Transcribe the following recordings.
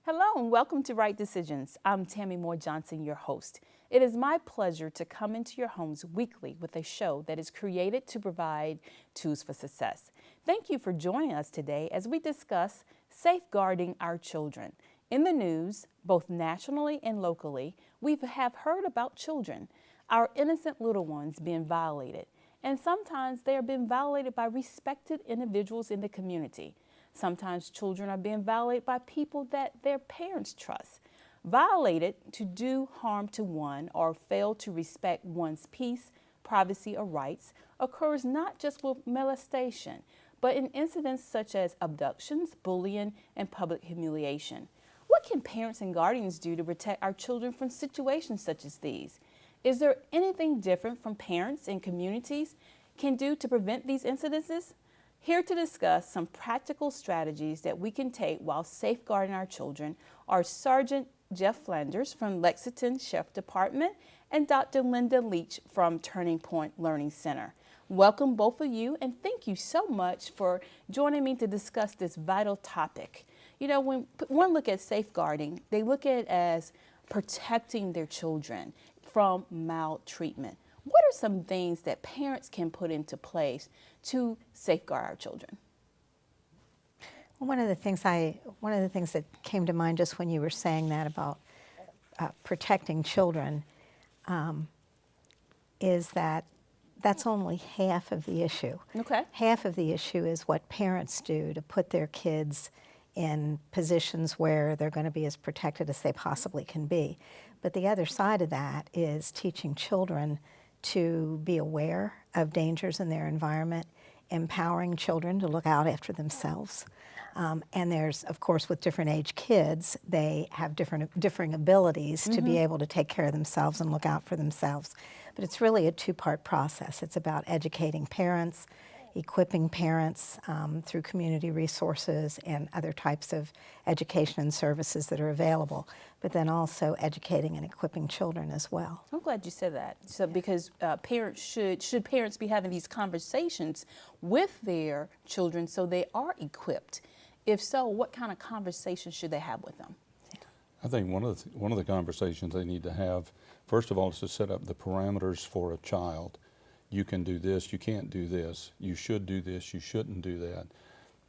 Hello and welcome to Right Decisions. I'm Tammy Moye Johnson, your host. It is my pleasure to come into your homes weekly with a show that is created to provide tools for success. Thank you for joining us today as we discuss safeguarding our children. In the news, both nationally and locally, we have heard about children, our innocent little ones being violated. And sometimes they are being violated by respected individuals in the community. Sometimes children are being violated by people that their parents trust. Violated to do harm to one or fail to respect one's peace, privacy, or rights occurs not just with molestation, but in incidents such as abductions, bullying, and public humiliation. What can parents and guardians do to protect our children from situations such as these? Is there anything different from parents and communities can do to prevent these incidences? Here to discuss some practical strategies that we can take while safeguarding our children are Sergeant Jeff Flanders from Lexington Sheriff Department and Dr. Linda Leach from Turning Point Learning Center. Welcome both of you, and thank you so much for joining me to discuss this vital topic. You know, when one look at safeguarding, they look at it as protecting their children from maltreatment. What are some things that parents can put into place to safeguard our children? Well, one of the things that came to mind just when you were saying that about protecting children is that that's only half of the issue. Okay. Half of the issue is what parents do to put their kids in positions where they're going to be as protected as they possibly can be. But the other side of that is teaching children to be aware of dangers in their environment, empowering children to look out after themselves. And there's, of course, with different age kids, they have differing abilities to be able to take care of themselves and look out for themselves. But it's really a two-part process. It's about educating parents, equipping parents through community resources and other types of education and services that are available, but then also educating and equipping children as well. I'm glad you said that. So because parents should parents be having these conversations with their children so they are equipped? If so, what kind of conversations should they have with them? I think one of the conversations they need to have, first of all, is to set up the parameters for a child. You can do this, you can't do this, you should do this, you shouldn't do that.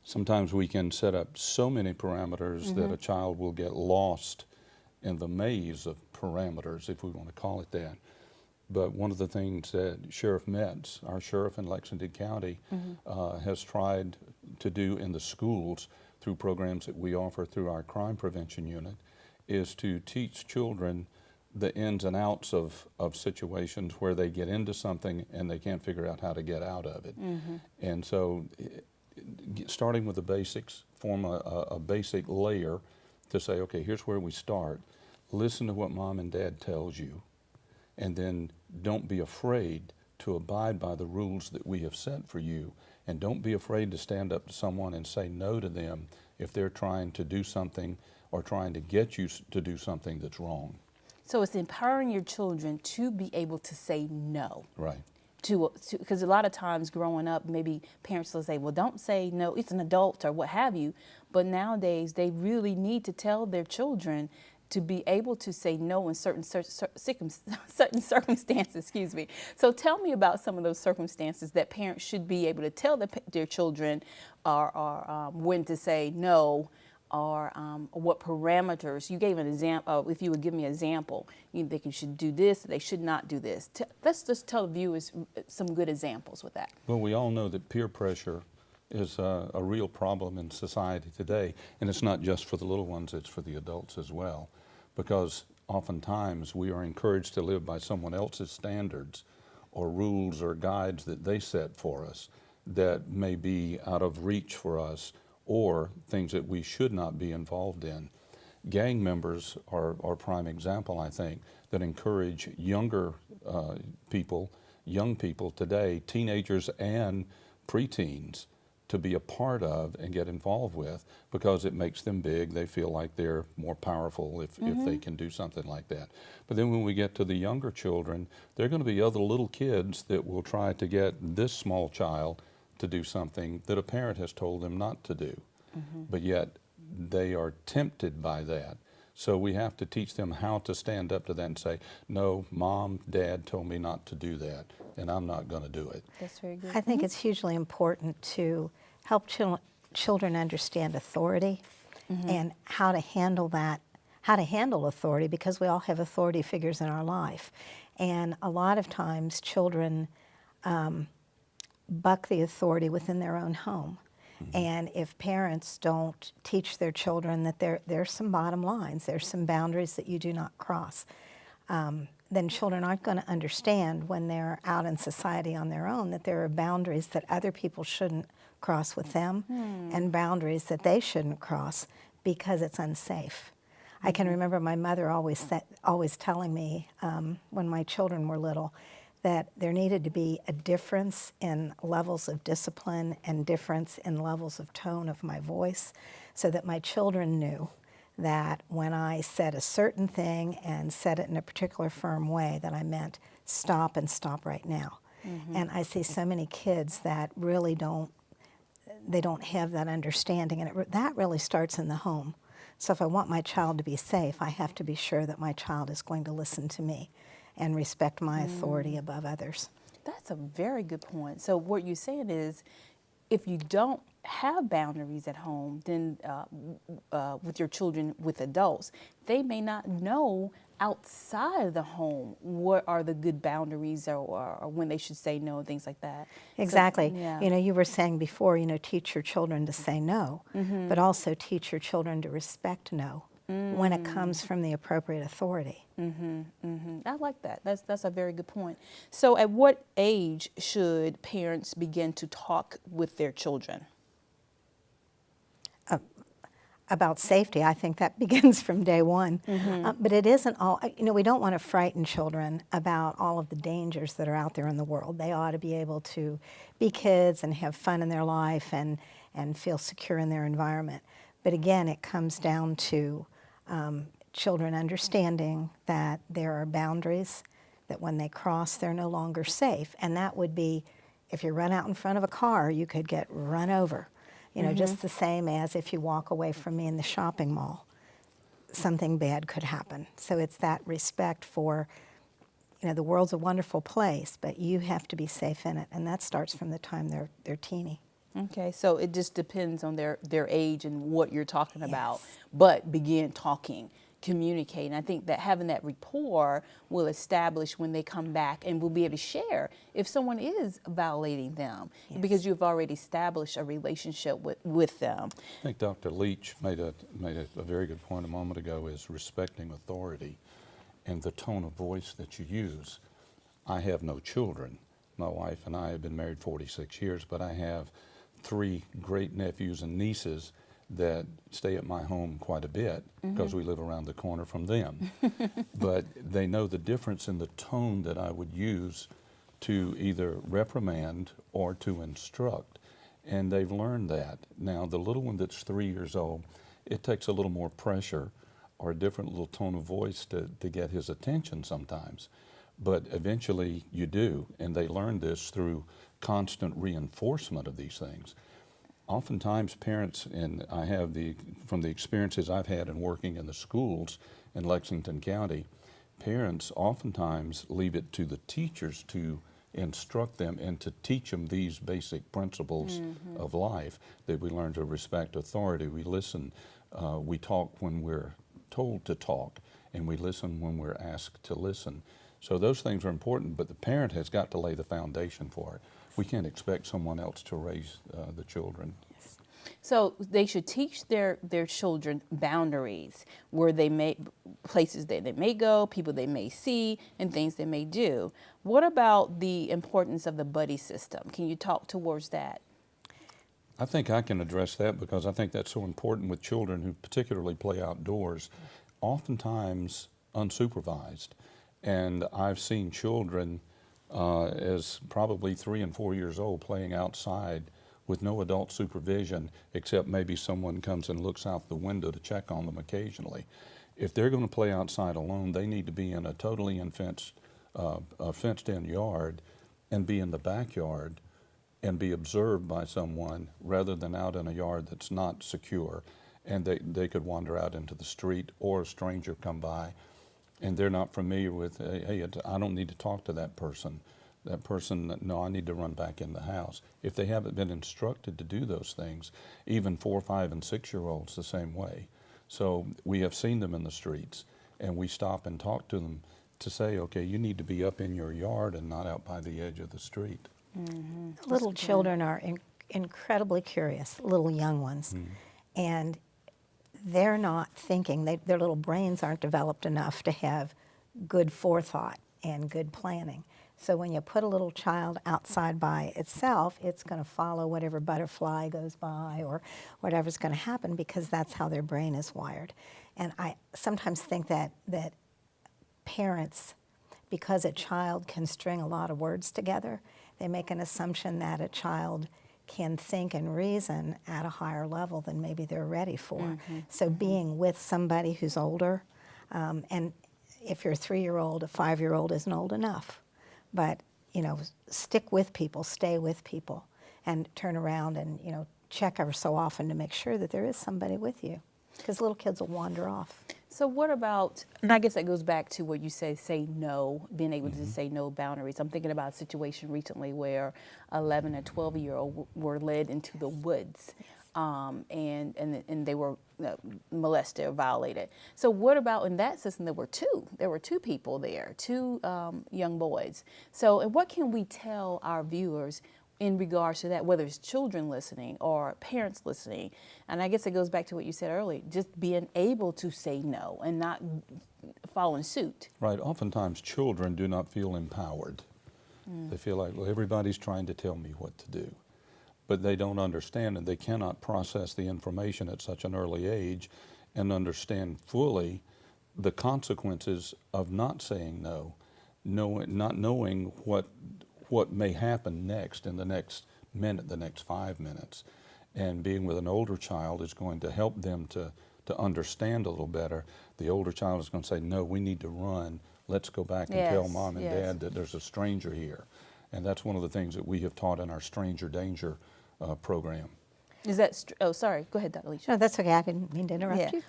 Sometimes we can set up so many parameters that a child will get lost in the maze of parameters, if we want to call it that. But one of the things that Sheriff Metz, our sheriff in Lexington County, has tried to do in the schools through programs that we offer through our crime prevention unit is to teach children the ins and outs of situations where they get into something and they can't figure out how to get out of it. And so starting with the basics, form a basic layer to say, okay, here's where we start. Listen to what mom and dad tells you, and then don't be afraid to abide by the rules that we have set for you, and don't be afraid to stand up to someone and say no to them if they're trying to do something or trying to get you to do something that's wrong. So it's empowering your children to be able to say no. Right. Because a lot of times growing up, maybe parents will say, well, don't say no, it's an adult or what have you. But nowadays, they really need to tell their children to be able to say no in certain circumstances, excuse me. So tell me about some of those circumstances that parents should be able to tell their children or when to say no, or what parameters. You gave an example. If you would give me an example, you think you should do this, they should not do this. Let's just tell the viewers some good examples with that. Well, we all know that peer pressure is a real problem in society today, and it's not just for the little ones, it's for the adults as well, because oftentimes we are encouraged to live by someone else's standards or rules or guides that they set for us that may be out of reach for us, or things that we should not be involved in. Gang members are a prime example, I think, that encourage younger people, young people today, teenagers and preteens, to be a part of and get involved with, because it makes them big. They feel like they're more powerful if they can do something like that. But then when we get to the younger children, there are going to be other little kids that will try to get this small child to do something that a parent has told them not to do. But yet they are tempted by that. So we have to teach them how to stand up to that and say, no, Mom, Dad told me not to do that, and I'm not going to do it. That's very good. I think it's hugely important to help children understand authority and how to handle that, how to handle authority, because we all have authority figures in our life. And a lot of times children buck the authority within their own home. And if parents don't teach their children that there's some bottom lines, there's some boundaries that you do not cross, then children aren't going to understand when they're out in society on their own that there are boundaries that other people shouldn't cross with them and boundaries that they shouldn't cross because it's unsafe. I can remember my mother always telling me when my children were little that there needed to be a difference in levels of discipline and difference in levels of tone of my voice, so that my children knew that when I said a certain thing and said it in a particular firm way, that I meant stop and stop right now. And I see so many kids that really don't have that understanding, and that really starts in the home. So if I want my child to be safe, I have to be sure that my child is going to listen to me and respect my authority above others. That's a very good point. So what you're saying is, if you don't have boundaries at home, then with your children, with adults, they may not know outside of the home what are the good boundaries or when they should say no, things like that. Exactly. So, yeah. You know, you were saying before, teach your children to say no, but also teach your children to respect no when it comes from the appropriate authority. I like that. That's a very good point. So at what age should parents begin to talk with their children? About safety, I think that begins from day one. But it isn't all, we don't want to frighten children about all of the dangers that are out there in the world. They ought to be able to be kids and have fun in their life and feel secure in their environment. But again, it comes down to children understanding that there are boundaries, that when they cross, they're no longer safe. And that would be, if you run out in front of a car, you could get run over. Just the same as if you walk away from me in the shopping mall, something bad could happen. So it's that respect for, the world's a wonderful place, but you have to be safe in it. And that starts from the time they're teeny. Okay, so it just depends on their age and what you're talking about, but begin talking, communicating. I think that having that rapport will establish when they come back, and will be able to share if someone is violating them, because you've already established a relationship with them. I think Dr. Leach made a very good point a moment ago, is respecting authority and the tone of voice that you use. I have no children. My wife and I have been married 46 years, but I have 3 great nephews and nieces that stay at my home quite a bit because we live around the corner from them. But they know the difference in the tone that I would use to either reprimand or to instruct, and they've learned that. Now, the little one that's 3 years old, it takes a little more pressure or a different little tone of voice to get his attention sometimes. But eventually you do, and they learn this through constant reinforcement of these things. Oftentimes parents, and I have from the experiences I've had in working in the schools in Lexington County, parents oftentimes leave it to the teachers to instruct them and to teach them these basic principles of life, that we learn to respect authority, we listen, we talk when we're told to talk, and we listen when we're asked to listen. So those things are important, but the parent has got to lay the foundation for it. We can't expect someone else to raise the children. So they should teach their children boundaries, where places that they may go, people they may see, and things they may do. What about the importance of the buddy system? Can you talk towards that? I think I can address that because I think that's so important with children who particularly play outdoors, oftentimes unsupervised. And I've seen children as probably 3 and 4 years old playing outside with no adult supervision, except maybe someone comes and looks out the window to check on them occasionally. If they're going to play outside alone, they need to be in a totally fenced-in yard and be in the backyard and be observed by someone rather than out in a yard that's not secure. And they could wander out into the street or a stranger come by and they're not familiar with, hey, I don't need to talk to that person. That person, no, I need to run back in the house. If they haven't been instructed to do those things, even 4, 5, and 6-year-olds the same way. So we have seen them in the streets and we stop and talk to them to say, okay, you need to be up in your yard and not out by the edge of the street. Mm-hmm. Little children are incredibly curious, little young ones, and they're not thinking, their little brains aren't developed enough to have good forethought and good planning. So when you put a little child outside by itself, it's going to follow whatever butterfly goes by or whatever's going to happen because that's how their brain is wired. And I sometimes think that parents, because a child can string a lot of words together, they make an assumption that a child can think and reason at a higher level than maybe they're ready for. So being with somebody who's older, and if you're a 3-year-old, a 5-year-old isn't old enough. But, you know, stick with people, stay with people, and turn around and, you know, check ever so often to make sure that there is somebody with you, because little kids will wander off. So what about, and I guess that goes back to what you say no, being able to say no boundaries. I'm thinking about a situation recently where 11 and 12-year-old were led into the woods and they were molested or violated. So what about in that system, there were two people there, two young boys. So and what can we tell our viewers in regards to that, whether it's children listening or parents listening? And I guess it goes back to what you said earlier, just being able to say no and not following suit. Right. Oftentimes children do not feel empowered. They feel like, well, everybody's trying to tell me what to do. But they don't understand and they cannot process the information at such an early age and understand fully the consequences of not saying no, not knowing what may happen next in the next minute, the next 5 minutes. And being with an older child is going to help them to understand a little better. The older child is going to say, no, we need to run. Let's go back and tell mom and dad that there's a stranger here. And that's one of the things that we have taught in our stranger danger program. Is that, oh, sorry, go ahead, Dr. Alicia. No, that's okay, I didn't mean to interrupt you.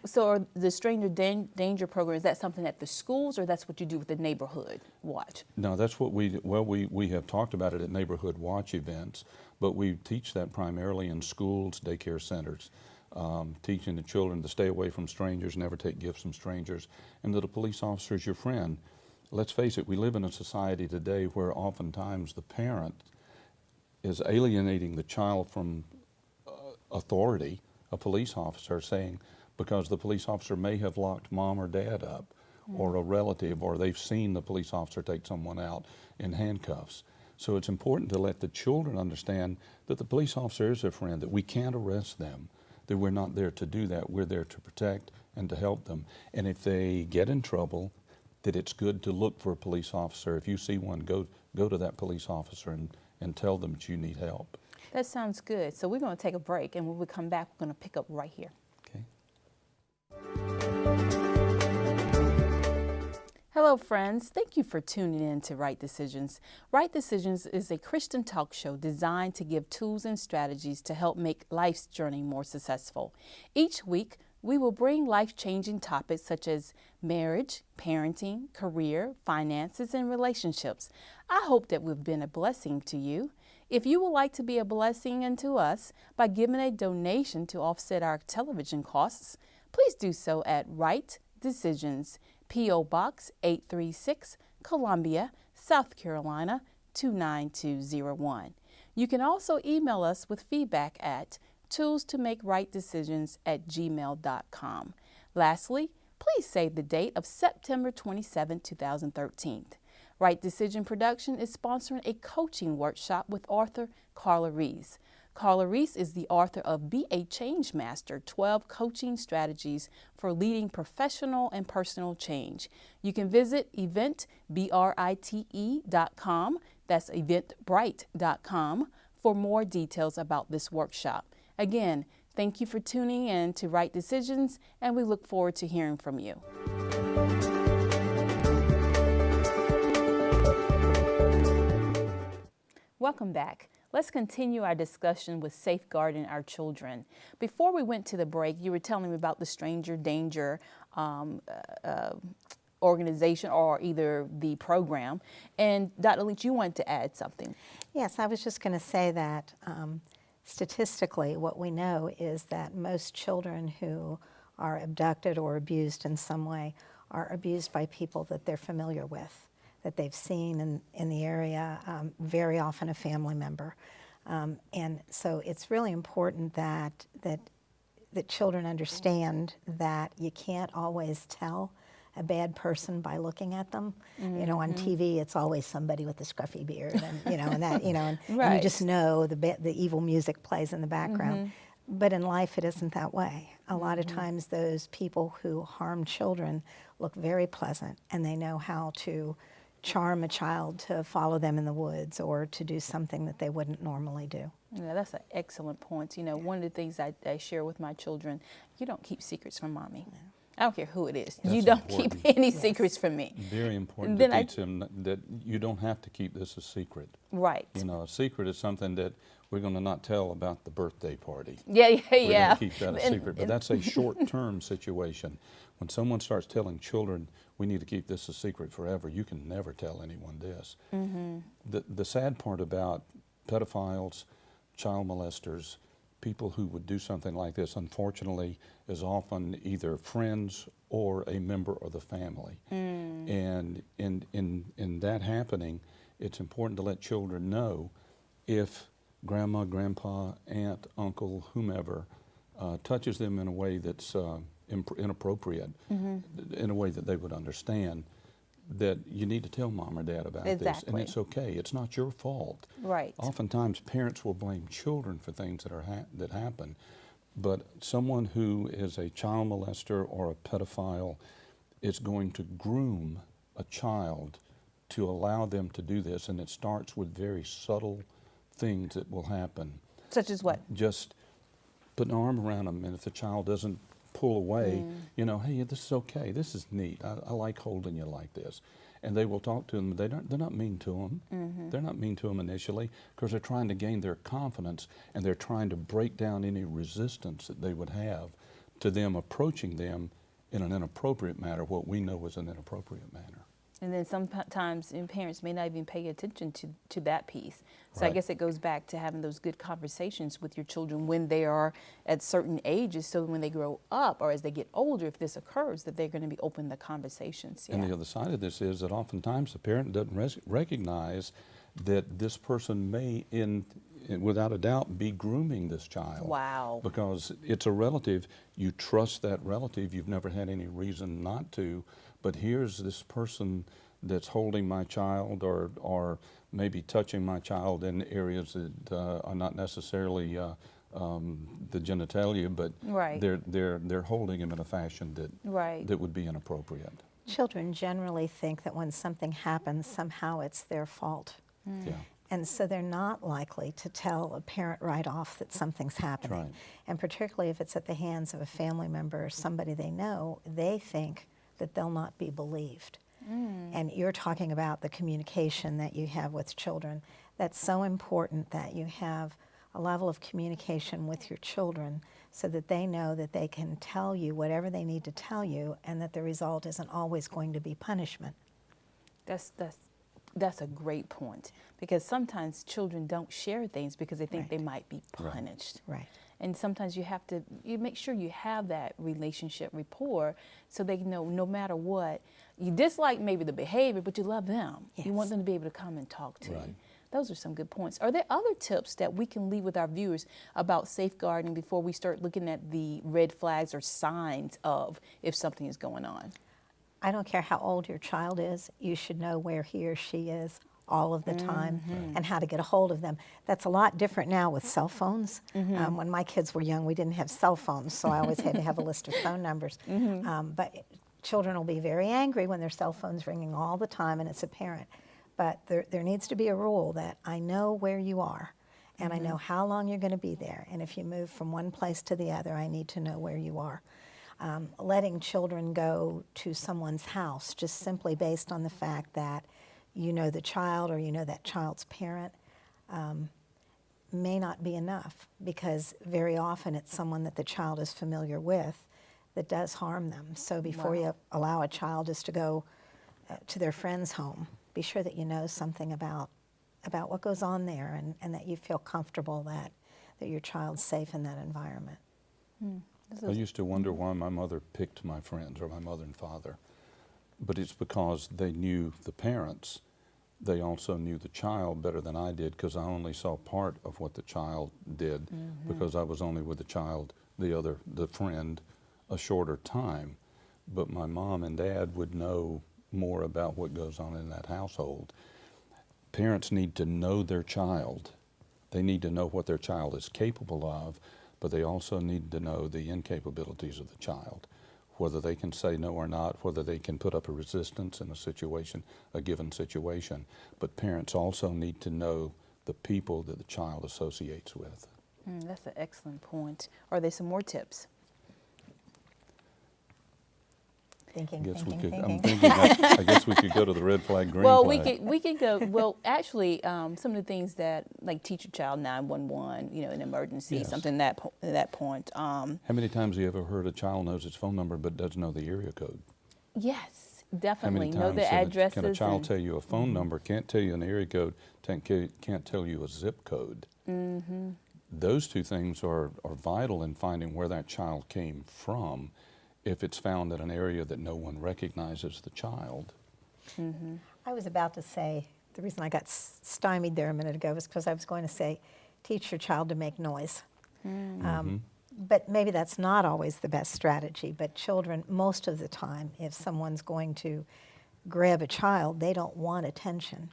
So are the stranger danger program, is that something at the schools or that's what you do with the neighborhood watch? No, that's what we have talked about it at neighborhood watch events, but we teach that primarily in schools, daycare centers, teaching the children to stay away from strangers, never take gifts from strangers, and that a police officer is your friend. Let's face it, we live in a society today where oftentimes the parent is alienating the child from authority, a police officer, saying because the police officer may have locked mom or dad up or a relative, or they've seen the police officer take someone out in handcuffs. So it's important to let the children understand that the police officer is their friend, that we can't arrest them, that we're not there to do that. We're there to protect and to help them. And if they get in trouble, that it's good to look for a police officer. If you see one, go to that police officer and tell them that you need help. That sounds good. So we're going to take a break, and when we come back, we're going to pick up right here. Okay. Hello, friends. Thank you for tuning in to Right Decisions. Right Decisions is a Christian talk show designed to give tools and strategies to help make life's journey more successful. Each week, we will bring life-changing topics such as marriage, parenting, career, finances, and relationships. I hope that we've been a blessing to you. If you would like to be a blessing unto us by giving a donation to offset our television costs, please do so at Right Decisions, P.O. Box 836, Columbia, South Carolina 29201. You can also email us with feedback at toolstomakerightdecisions@gmail.com. Lastly, please save the date of September 27, 2013. Right Decision Production is sponsoring a coaching workshop with author Carla Reese. Carla Reese is the author of Be a Change Master, 12 Coaching Strategies for Leading Professional and Personal Change. You can visit eventbrite.com. That's eventbrite.com for more details about this workshop. Again, thank you for tuning in to Right Decisions, and we look forward to hearing from you. Welcome back. Let's continue our discussion with safeguarding our children. Before we went to the break, you were telling me about the Stranger Danger organization, or either the program. And Dr. Leach, you wanted to add something. Yes, I was just going to say that statistically, what we know is that most children who are abducted or abused in some way are abused by people that they're familiar with, that they've seen in the area, very often a family member. And so it's really important that children understand that you can't always tell a bad person by looking at them. Mm-hmm. You know, on TV, it's always somebody with a scruffy beard, and and Right. you just know the evil music plays in the background. Mm-hmm. But in life, it isn't that way. A lot of times, those people who harm children look very pleasant, and they know how to charm a child to follow them in the woods or to do something that they wouldn't normally do. Yeah, that's an excellent point. You know, one of the things I share with my children, you don't keep secrets from mommy. No. I don't care who it is. That's you don't important. keep any secrets from me. Very important to teach them that you don't have to keep this a secret. Right. You know, a secret is something that we're going to not tell about the birthday party. Yeah. We're going to keep that a secret. But that's a short-term situation. When someone starts telling children, we need to keep this a secret forever, you can never tell anyone this. Mm-hmm. The sad part about pedophiles, child molesters, people who would do something like this, unfortunately, is often either friends or a member of the family. Mm. And in that happening, it's important to let children know if grandma, grandpa, aunt, uncle, whomever touches them in a way that's inappropriate, in a way that they would understand, that you need to tell mom or dad about this, and it's okay. It's not your fault. Right. Oftentimes, parents will blame children for things that happen, but someone who is a child molester or a pedophile is going to groom a child to allow them to do this, and it starts with very subtle things that will happen. Such as what? Just putting an arm around them, and if the child doesn't pull away, you know, hey, this is okay, this is neat, I like holding you like this. And they will talk to them, they're not mean to them. Mm-hmm. They're not mean to them initially, because they're trying to gain their confidence, and they're trying to break down any resistance that they would have to them approaching them in an inappropriate manner, what we know is an inappropriate manner. And then sometimes parents may not even pay attention to that piece. So Right. I guess it goes back to having those good conversations with your children when they are at certain ages, so when they grow up or as they get older, if this occurs, that they're going to be open to conversations. Yeah. And the other side of this is that oftentimes the parent doesn't recognize that this person may, without a doubt, be grooming this child. Wow. Because it's a relative, you trust that relative, you've never had any reason not to, but here's this person that's holding my child or maybe touching my child in areas that are not necessarily the genitalia, but Right. they're holding him in a fashion that would be inappropriate. Children generally think that when something happens, somehow it's their fault. Yeah. And so they're not likely to tell a parent right off that something's happening. Right. And particularly if it's at the hands of a family member or somebody they know, they think that they'll not be believed. And you're talking about the communication that you have with children. That's so important, that you have a level of communication with your children so that they know that they can tell you whatever they need to tell you, and that the result isn't always going to be punishment. That's a great point, because sometimes children don't share things because they think Right. they might be punished. Right. And sometimes you make sure you have that relationship rapport, so they know no matter what, you dislike maybe the behavior, but you love them. Yes. You want them to be able to come and talk to Right. you. Those are some good points. Are there other tips that we can leave with our viewers about safeguarding before we start looking at the red flags or signs of if something is going on? I don't care how old your child is, you should know where he or she is all of the time and how to get a hold of them. That's a lot different now with cell phones. When my kids were young, we didn't have cell phones, so I always had to have a list of phone numbers. But children will be very angry when their cell phone's ringing all the time and it's a parent. But there needs to be a rule that I know where you are and I know how long you're going to be there. And if you move from one place to the other, I need to know where you are. Letting children go to someone's house just simply based on the fact that you know the child or you know that child's parent may not be enough, because very often it's someone that the child is familiar with that does harm them. So before you allow a child just to go to their friend's home, be sure that you know something about what goes on there and that you feel comfortable that your child's safe in that environment. I used to wonder why my mother picked my friends, or my mother and father, but it's because they knew the parents. They also knew the child better than I did, because I only saw part of what the child did because I was only with the child, the friend, a shorter time. But my mom and dad would know more about what goes on in that household. Parents need to know their child. They need to know what their child is capable of, but they also need to know the incapabilities of the child, whether they can say no or not, whether they can put up a resistance in a situation, a given situation. But parents also need to know the people that the child associates with. That's an excellent point. Are there some more tips? Thinking. I'm thinking I guess we could go to the red flag, green flag. We could go. Well, actually, some of the things that, like, teach your child 911, an emergency, Yes. something at that point. How many times have you ever heard a child knows its phone number but doesn't know the area code? Yes, How definitely. many Know times the addresses. can a child tell you a phone number, can't tell you an area code, can't tell you a zip code? Those two things are vital in finding where that child came from, if it's found in an area that no one recognizes the child. I was about to say, the reason I got stymied there a minute ago was because I was going to say, teach your child to make noise. But maybe that's not always the best strategy. But children, most of the time, if someone's going to grab a child, they don't want attention.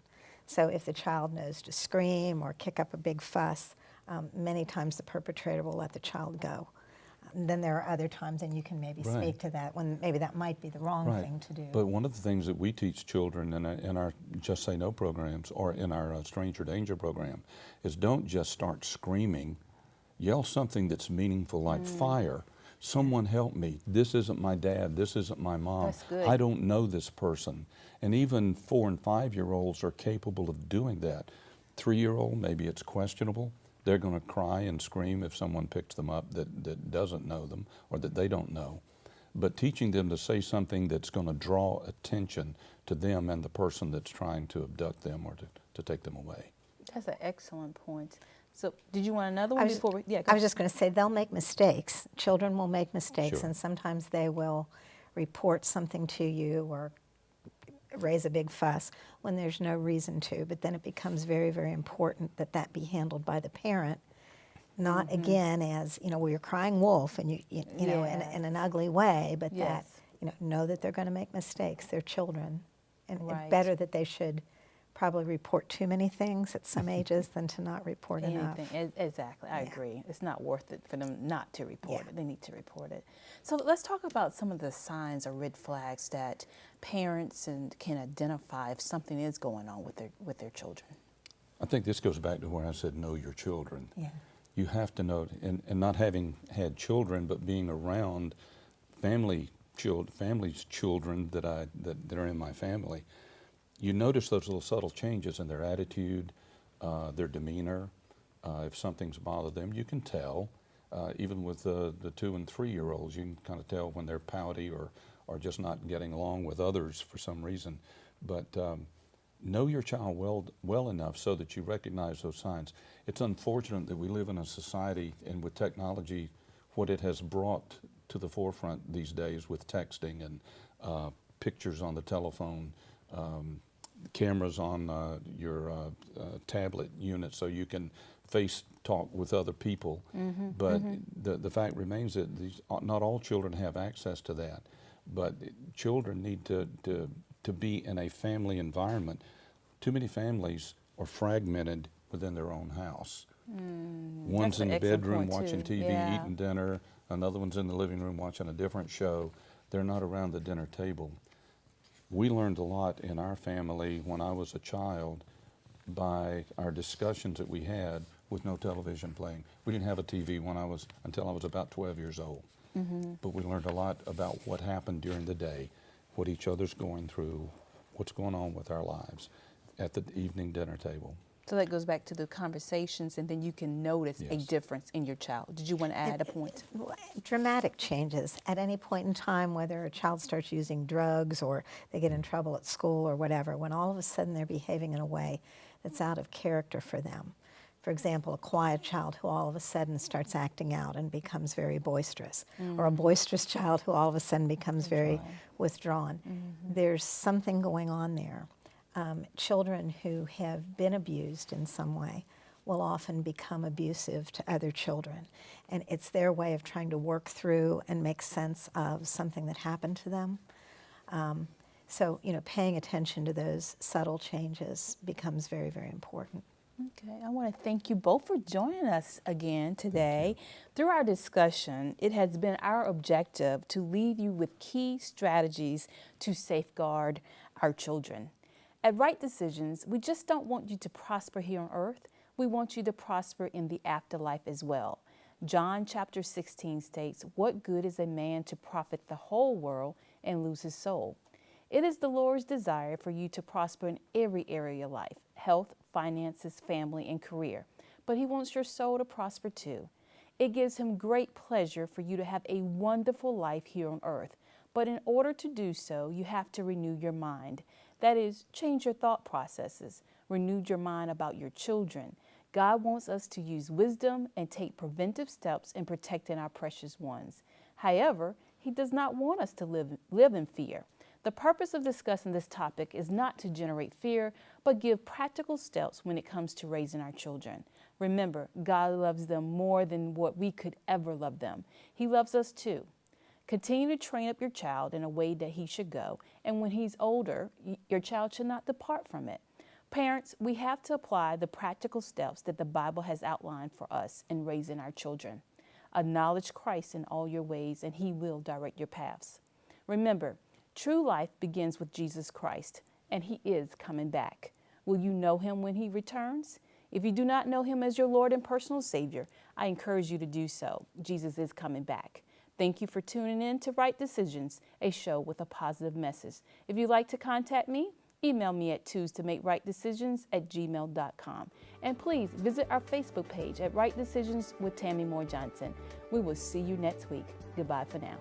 So if the child knows to scream or kick up a big fuss, many times the perpetrator will let the child go. Then there are other times, and you can maybe speak to that, when maybe that might be the wrong thing to do. But one of the things that we teach children in our Just Say No programs, or in our Stranger Danger program, is don't just start screaming. Yell something that's meaningful, like fire. Someone help me. This isn't my dad. This isn't my mom. That's good. I don't know this person. And even 4- and 5-year-olds are capable of doing that. 3-year-old, maybe it's questionable. They're going to cry and scream if someone picks them up that doesn't know them or that they don't know. But teaching them to say something that's going to draw attention to them and the person that's trying to abduct them or to take them away. That's an excellent point. So, did you want another one I was, before we? Yeah. I was just going to say, they'll make mistakes. Children will make mistakes, Sure. and sometimes they will report something to you or raise a big fuss when there's no reason to. But then it becomes very, very important that that be handled by the parent, not again as, well, you're crying wolf and you know, in an ugly way, but that, know that they're going to make mistakes. They're children, and Right. better that they should probably report too many things at some ages than to not report enough. Exactly, I agree. It's not worth it for them not to report Yeah. it. They need to report it. So let's talk about some of the signs or red flags that parents can identify if something is going on with their children. I think this goes back to where I said know your children. Yeah. You have to know, and not having had children, but being around families' children that are in my family, you notice those little subtle changes in their attitude, their demeanor. If something's bothered them, you can tell. Even with the 2- and 3-year-olds, you can kind of tell when they're pouty or just not getting along with others for some reason. But know your child well enough so that you recognize those signs. It's unfortunate that we live in a society, and with technology, what it has brought to the forefront these days with texting and pictures on the telephone, cameras on your tablet unit so you can face talk with other people. But the fact remains that not all children have access to that. But children need to be in a family environment. Too many families are fragmented within their own house. One's That's in an the excellent bedroom point, watching too. TV, Yeah. eating dinner. Another one's in the living room watching a different show. They're not around the dinner table. We learned a lot in our family when I was a child by our discussions that we had with no television playing. We didn't have a TV until I was about 12 years old. But we learned a lot about what happened during the day, what each other's going through, what's going on with our lives at the evening dinner table. So that goes back to the conversations, and then you can notice a Yes. difference in your child. Did you want to add a point? Dramatic changes at any point in time, whether a child starts using drugs or they get in trouble at school or whatever, when all of a sudden they're behaving in a way that's out of character for them. For example, a quiet child who all of a sudden starts acting out and becomes very boisterous, or a boisterous child who all of a sudden becomes very withdrawn. There's something going on there. Children who have been abused in some way will often become abusive to other children. And it's their way of trying to work through and make sense of something that happened to them. So, paying attention to those subtle changes becomes very, very important. Okay, I want to thank you both for joining us again today. Through our discussion, it has been our objective to leave you with key strategies to safeguard our children. At Right Decisions, we just don't want you to prosper here on earth. We want you to prosper in the afterlife as well. John chapter 16 states, "What good is a man to profit the whole world and lose his soul?" It is the Lord's desire for you to prosper in every area of your life, health, finances, family, and career. But He wants your soul to prosper too. It gives Him great pleasure for you to have a wonderful life here on earth. But in order to do so, you have to renew your mind. That is, change your thought processes, renew your mind about your children. God wants us to use wisdom and take preventive steps in protecting our precious ones. However, He does not want us to live in fear. The purpose of discussing this topic is not to generate fear, but give practical steps when it comes to raising our children. Remember, God loves them more than what we could ever love them. He loves us too. Continue to train up your child in a way that he should go, and when he's older, your child should not depart from it. Parents, we have to apply the practical steps that the Bible has outlined for us in raising our children. Acknowledge Christ in all your ways, and He will direct your paths. Remember, true life begins with Jesus Christ, and He is coming back. Will you know Him when He returns? If you do not know Him as your Lord and personal Savior, I encourage you to do so. Jesus is coming back. Thank you for tuning in to Right Decisions, a show with a positive message. If you'd like to contact me, email me at tuesdetomakerightdecisions@gmail.com. And please visit our Facebook page at Right Decisions with Tammy Moye Johnson. We will see you next week. Goodbye for now.